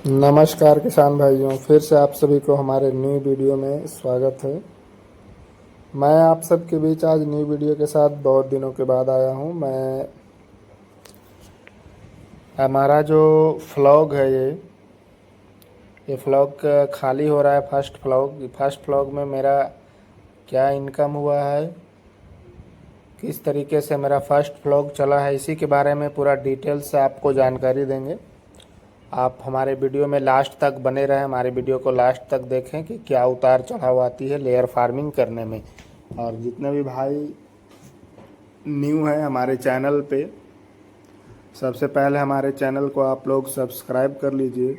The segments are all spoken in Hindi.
नमस्कार किसान भाइयों, फिर से आप सभी को हमारे न्यू वीडियो में स्वागत है। मैं आप सबके बीच आज न्यू वीडियो के साथ बहुत दिनों के बाद आया हूं। हमारा जो फ्लॉग है ये फ्लॉग खाली हो रहा है। फर्स्ट फ्लॉग में मेरा क्या इनकम हुआ है, किस तरीके से मेरा फर्स्ट फ्लॉग चला है, इसी के बारे में पूरा डिटेल से आपको जानकारी देंगे। आप हमारे वीडियो में लास्ट तक बने रहें, हमारे वीडियो को लास्ट तक देखें कि क्या उतार चढ़ाव आती है लेयर फार्मिंग करने में। और जितने भी भाई न्यू हैं हमारे चैनल पे, सबसे पहले हमारे चैनल को आप लोग सब्सक्राइब कर लीजिए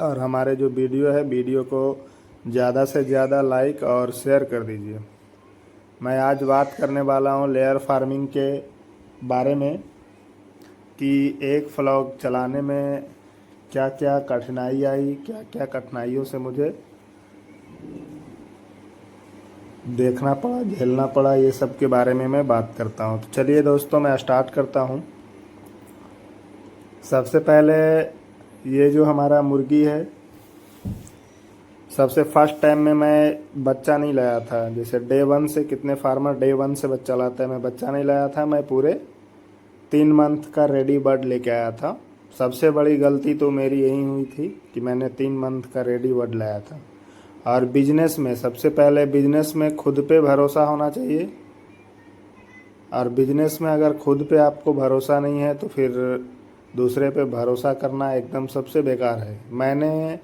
और हमारे जो वीडियो है वीडियो को ज़्यादा से ज़्यादा लाइक और शेयर कर दीजिए। मैं आज बात करने वाला हूँ लेयर फार्मिंग के बारे में कि एक फ्लॉग चलाने में क्या क्या कठिनाई आई, क्या क्या कठिनाइयों से मुझे देखना पड़ा, झेलना पड़ा, ये सब के बारे में मैं बात करता हूँ। तो चलिए दोस्तों, मैं स्टार्ट करता हूँ। सबसे पहले ये जो हमारा मुर्गी है, सबसे फर्स्ट टाइम में मैं बच्चा नहीं लाया था। जैसे डे वन से कितने फार्मर डे वन से बच्चा लाते हैं, मैं बच्चा नहीं लाया था। मैं पूरे 3 मंथ का रेडी बर्ड लेके आया था। सबसे बड़ी गलती तो मेरी यही हुई थी कि मैंने 3 मंथ का रेडी बर्ड लाया था। और बिजनेस में सबसे पहले बिजनेस में खुद पे भरोसा होना चाहिए। और बिजनेस में अगर खुद पे आपको भरोसा नहीं है तो फिर दूसरे पे भरोसा करना एकदम सबसे बेकार है। मैंने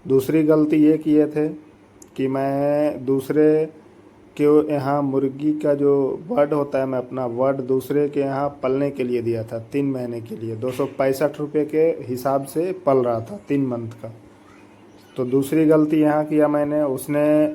दूसरी गलती ये किए थे कि मैं दूसरे के यहाँ मुर्गी का जो वर्ड होता है, मैं अपना वर्ड दूसरे के यहाँ पलने के लिए दिया था। 3 महीने के लिए 265 रुपये के हिसाब से पल रहा था 3 मंथ का। तो दूसरी गलती यहाँ किया मैंने, उसने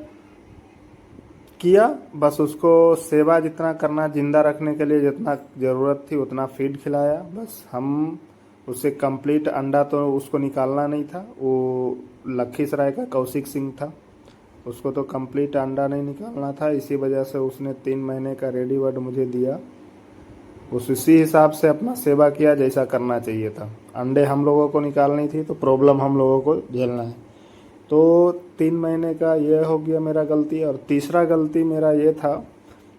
किया बस उसको सेवा जितना करना, जिंदा रखने के लिए जितना ज़रूरत थी उतना फीड खिलाया बस। हम उससे कंप्लीट अंडा तो उसको निकालना नहीं था। वो लखीसराय का कौशिक सिंह था, उसको तो कंप्लीट अंडा नहीं निकालना था। इसी वजह से उसने 3 महीने का रेडी बर्ड मुझे दिया। उसी हिसाब से अपना सेवा किया जैसा करना चाहिए था। अंडे हम लोगों को निकालनी थी तो प्रॉब्लम हम लोगों को झेलना है। तो 3 महीने का ये हो गया मेरा गलती। और तीसरा गलती मेरा ये था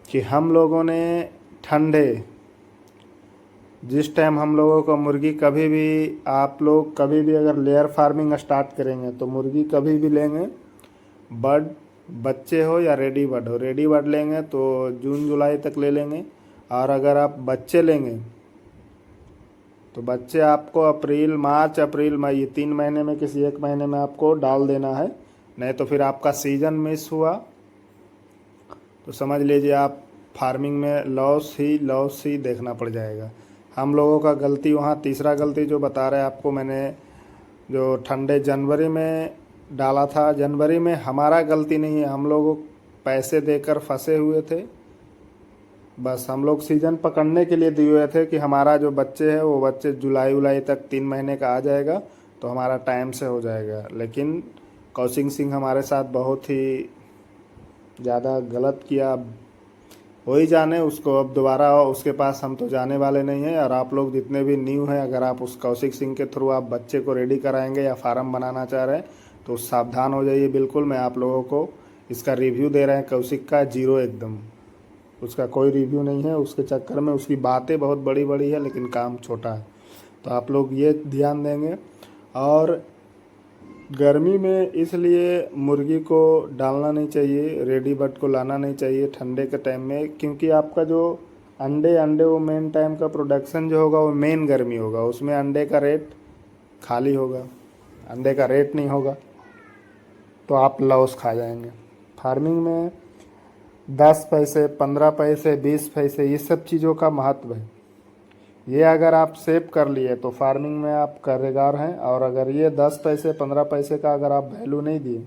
कि हम लोगों ने ठंडे, जिस टाइम हम लोगों को मुर्गी कभी भी, आप लोग कभी भी अगर लेयर फार्मिंग स्टार्ट करेंगे तो मुर्गी कभी भी लेंगे, बर्ड बच्चे हो या रेडी बर्ड हो, रेडी बर्ड लेंगे तो जून जुलाई तक ले लेंगे। और अगर आप बच्चे लेंगे तो बच्चे आपको मार्च अप्रैल मई, ये 3 महीने में किसी एक महीने में आपको डाल देना है। नहीं तो फिर आपका सीजन मिस हुआ तो समझ लीजिए आप फार्मिंग में लॉस ही देखना पड़ जाएगा। हम लोगों का गलती वहाँ, तीसरा गलती जो बता रहे आपको, मैंने जो ठंडे जनवरी में डाला था, जनवरी में हमारा गलती नहीं है, हम लोग पैसे देकर फंसे हुए थे। बस हम लोग सीज़न पकड़ने के लिए दिए हुए थे कि हमारा जो बच्चे है वो बच्चे जुलाई तक 3 महीने का आ जाएगा तो हमारा टाइम से हो जाएगा। लेकिन कौशिक सिंह हमारे साथ बहुत ही ज़्यादा गलत किया। अब वही जाने उसको, अब दोबारा उसके पास हम तो जाने वाले नहीं हैं। और आप लोग जितने भी न्यू हैं, अगर आप उस कौशिक सिंह के थ्रू आप बच्चे को रेडी कराएंगे या फार्म बनाना चाह रहे हैं तो सावधान हो जाइए। बिल्कुल मैं आप लोगों को इसका रिव्यू दे रहे हैं, कौशिक का जीरो एकदम, उसका कोई रिव्यू नहीं है। उसके चक्कर में उसकी बातें बहुत बड़ी बड़ी है लेकिन काम छोटा है। तो आप लोग ये ध्यान देंगे। और गर्मी में इसलिए मुर्गी को डालना नहीं चाहिए, रेडी बर्ड को लाना नहीं चाहिए ठंडे के टाइम में, क्योंकि आपका जो अंडे वो मेन टाइम का प्रोडक्शन जो होगा वो मेन गर्मी होगा, उसमें अंडे का रेट खाली होगा, अंडे का रेट नहीं होगा तो आप लॉस खा जाएंगे। फार्मिंग में 10 पैसे, 15 पैसे, 20 पैसे, ये सब चीज़ों का महत्व है। ये अगर आप सेव कर लिए तो फार्मिंग में आप कारीगर हैं। और अगर ये 10 पैसे 15 पैसे का अगर आप वैल्यू नहीं दिए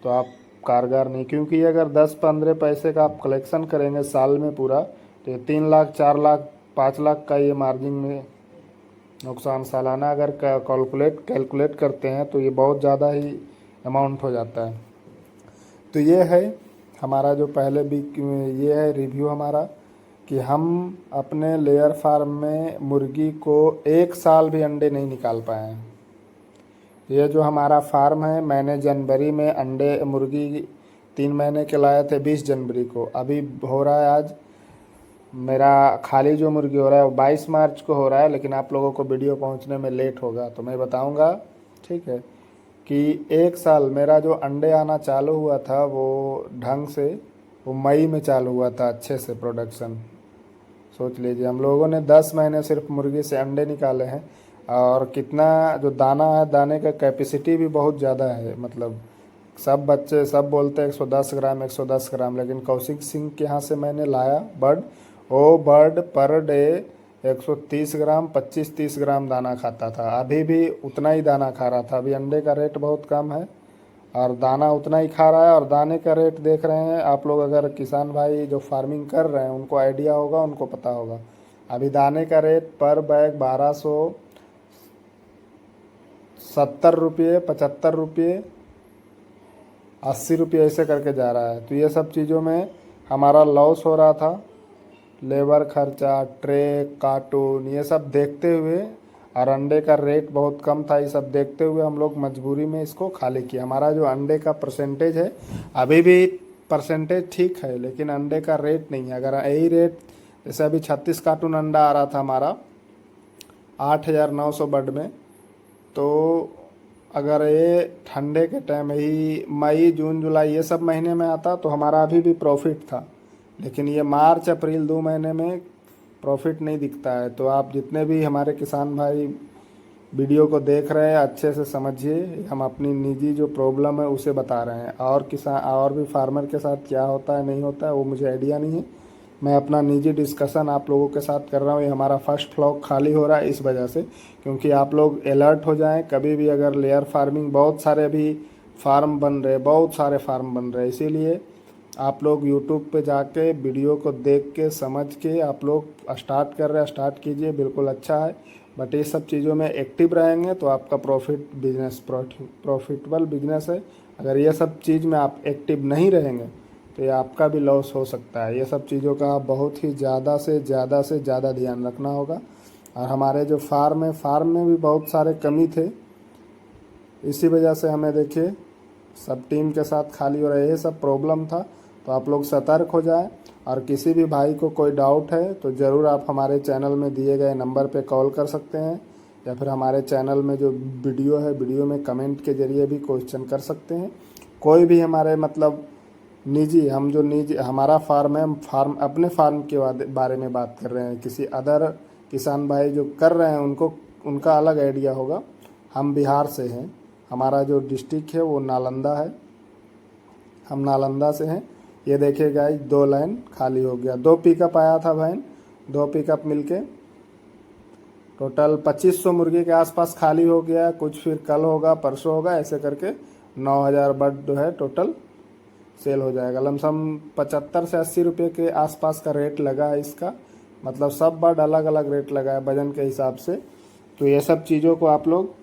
तो आप कारगर नहीं। क्योंकि अगर 10-15 पैसे का आप कलेक्शन करेंगे साल में पूरा, तो ये 3 लाख 4 लाख 5 लाख का ये मार्जिन में नुकसान सालाना अगर कैलकुलेट करते हैं तो ये बहुत ज़्यादा ही अमाउंट हो जाता है। तो ये है हमारा जो पहले भी, ये है रिव्यू हमारा कि हम अपने लेयर फार्म में मुर्गी को 1 साल भी अंडे नहीं निकाल पाए हैं। ये जो हमारा फार्म है, मैंने जनवरी में अंडे मुर्गी 3 महीने के लाए थे 20 जनवरी को। अभी हो रहा है आज मेरा खाली जो मुर्गी हो रहा है वो 22 मार्च को हो रहा है, लेकिन आप लोगों को वीडियो पहुंचने में लेट होगा तो मैं बताऊंगा, ठीक है। कि 1 साल मेरा जो अंडे आना चालू हुआ था वो ढंग से वो मई में चालू हुआ था अच्छे से प्रोडक्शन। सोच लीजिए हम लोगों ने 10 महीने सिर्फ मुर्गी से अंडे निकाले हैं। और कितना जो दाना है, दाने का कैपेसिटी भी बहुत ज़्यादा है। मतलब सब बच्चे सब बोलते हैं 110 ग्राम 110 ग्राम, लेकिन कौशिक सिंह के यहाँ से मैंने लाया बर्ड, वो बर्ड पर डे 130 ग्राम 25-30 ग्राम दाना खाता था। अभी भी उतना ही दाना खा रहा था। अभी अंडे का रेट बहुत कम है और दाना उतना ही खा रहा है। और दाने का रेट देख रहे हैं आप लोग, अगर किसान भाई जो फार्मिंग कर रहे हैं उनको आइडिया होगा, उनको पता होगा। अभी दाने का रेट पर बैग 1270 रुपये, 75 रुपये, 80 रुपये ऐसे करके जा रहा है। तो ये सब चीज़ों में हमारा लॉस हो रहा था। लेबर खर्चा, ट्रे, कार्टून, ये सब देखते हुए और अंडे का रेट बहुत कम था, ये सब देखते हुए हम लोग मजबूरी में इसको खाली किया। हमारा जो अंडे का परसेंटेज है अभी भी परसेंटेज ठीक है, लेकिन अंडे का रेट नहीं है। अगर यही रेट जैसे अभी 36 कार्टून अंडा आ रहा था हमारा 8,900 बर्ड में, तो अगर ये ठंडे के टाइम ही मई जून जुलाई ये सब महीने में आता तो हमारा अभी भी प्रॉफिट था। लेकिन ये मार्च अप्रैल 2 महीने में प्रॉफिट नहीं दिखता है। तो आप जितने भी हमारे किसान भाई वीडियो को देख रहे हैं अच्छे से समझिए, हम अपनी निजी जो प्रॉब्लम है उसे बता रहे हैं। और किसान और भी फार्मर के साथ क्या होता है नहीं होता है वो मुझे आइडिया नहीं है। मैं अपना निजी डिस्कशन आप लोगों के साथ कर रहा हूँ। ये हमारा फर्स्ट फ्लॉक खाली हो रहा है इस वजह से, क्योंकि आप लोग अलर्ट हो जाएं कभी भी अगर लेयर फार्मिंग, बहुत सारे अभी फार्म बन रहे, बहुत सारे फार्म बन रहे, इसीलिए आप लोग यूट्यूब पे जाके वीडियो को देख के समझ के आप लोग स्टार्ट कर रहे हैं, स्टार्ट कीजिए, बिल्कुल अच्छा है। बट ये सब चीज़ों में एक्टिव रहेंगे तो आपका प्रॉफिटेबल बिजनेस है। अगर ये सब चीज़ में आप एक्टिव नहीं रहेंगे तो ये आपका भी लॉस हो सकता है। ये सब चीज़ों का बहुत ही ज़्यादा से ज़्यादा ध्यान रखना होगा। और हमारे जो फार्म में भी बहुत सारे कमी थे, इसी वजह से हमें देखिए सब टीम के साथ खाली हो रहे, ये सब प्रॉब्लम था। तो आप लोग सतर्क हो जाए। और किसी भी भाई को कोई डाउट है तो ज़रूर आप हमारे चैनल में दिए गए नंबर पे कॉल कर सकते हैं, या फिर हमारे चैनल में जो वीडियो है वीडियो में कमेंट के ज़रिए भी क्वेश्चन कर सकते हैं। कोई भी हमारे मतलब निजी, हम जो निजी हमारा फार्म है, हम फार्म अपने फार्म के बारे में बात कर रहे हैं। किसी अदर किसान भाई जो कर रहे हैं उनको उनका अलग आइडिया होगा। हम बिहार से हैं, हमारा जो डिस्ट्रिक्ट है वो नालंदा है, हम नालंदा से हैं। ये देखिए गाइस 2 लाइन खाली हो गया, 2 पिकअप आया था वैन, 2 पिकअप मिलके टोटल 2500 मुर्गी के आसपास खाली हो गया। कुछ फिर कल होगा परसों होगा, ऐसे करके 9000 बर्ड जो है टोटल सेल हो जाएगा। लमसम 75 से 80 रुपये के आसपास का रेट लगा है इसका। मतलब सब बर्ड अलग अलग रेट लगा है वजन के हिसाब से। तो ये सब चीज़ों को आप लोग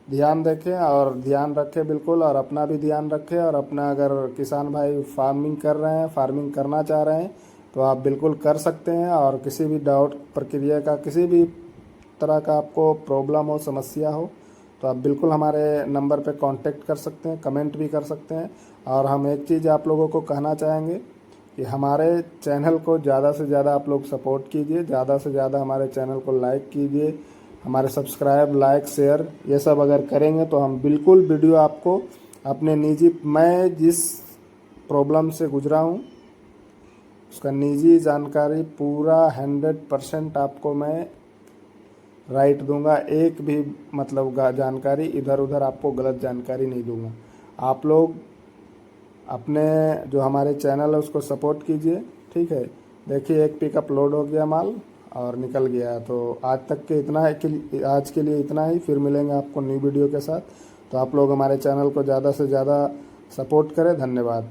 ध्यान रखें और ध्यान रखें बिल्कुल, और अपना भी ध्यान रखें। और अपना अगर किसान भाई फार्मिंग कर रहे हैं, फार्मिंग करना चाह रहे हैं तो आप बिल्कुल कर सकते हैं। और किसी भी डाउट प्रक्रिया का, किसी भी तरह का आपको प्रॉब्लम हो, समस्या हो, तो आप बिल्कुल हमारे नंबर पे कांटेक्ट कर सकते हैं, कमेंट भी कर सकते हैं। और हम एक चीज़ आप लोगों को कहना चाहेंगे कि हमारे चैनल को ज़्यादा से ज़्यादा आप लोग सपोर्ट कीजिए, ज़्यादा से ज़्यादा हमारे चैनल को लाइक कीजिए। हमारे सब्सक्राइब, लाइक, शेयर ये सब अगर करेंगे तो हम बिल्कुल वीडियो आपको अपने निजी, मैं जिस प्रॉब्लम से गुजरा हूँ उसका निजी जानकारी पूरा 100% आपको मैं राइट दूंगा। एक भी मतलब जानकारी इधर उधर आपको गलत जानकारी नहीं दूंगा। आप लोग अपने जो हमारे चैनल है उसको सपोर्ट कीजिए, ठीक है। देखिए एक पिकअप लोड हो गया माल और निकल गया। तो आज तक के इतना है कि आज के लिए इतना ही, फिर मिलेंगे आपको न्यू वीडियो के साथ। तो आप लोग हमारे चैनल को ज़्यादा से ज़्यादा सपोर्ट करें। धन्यवाद।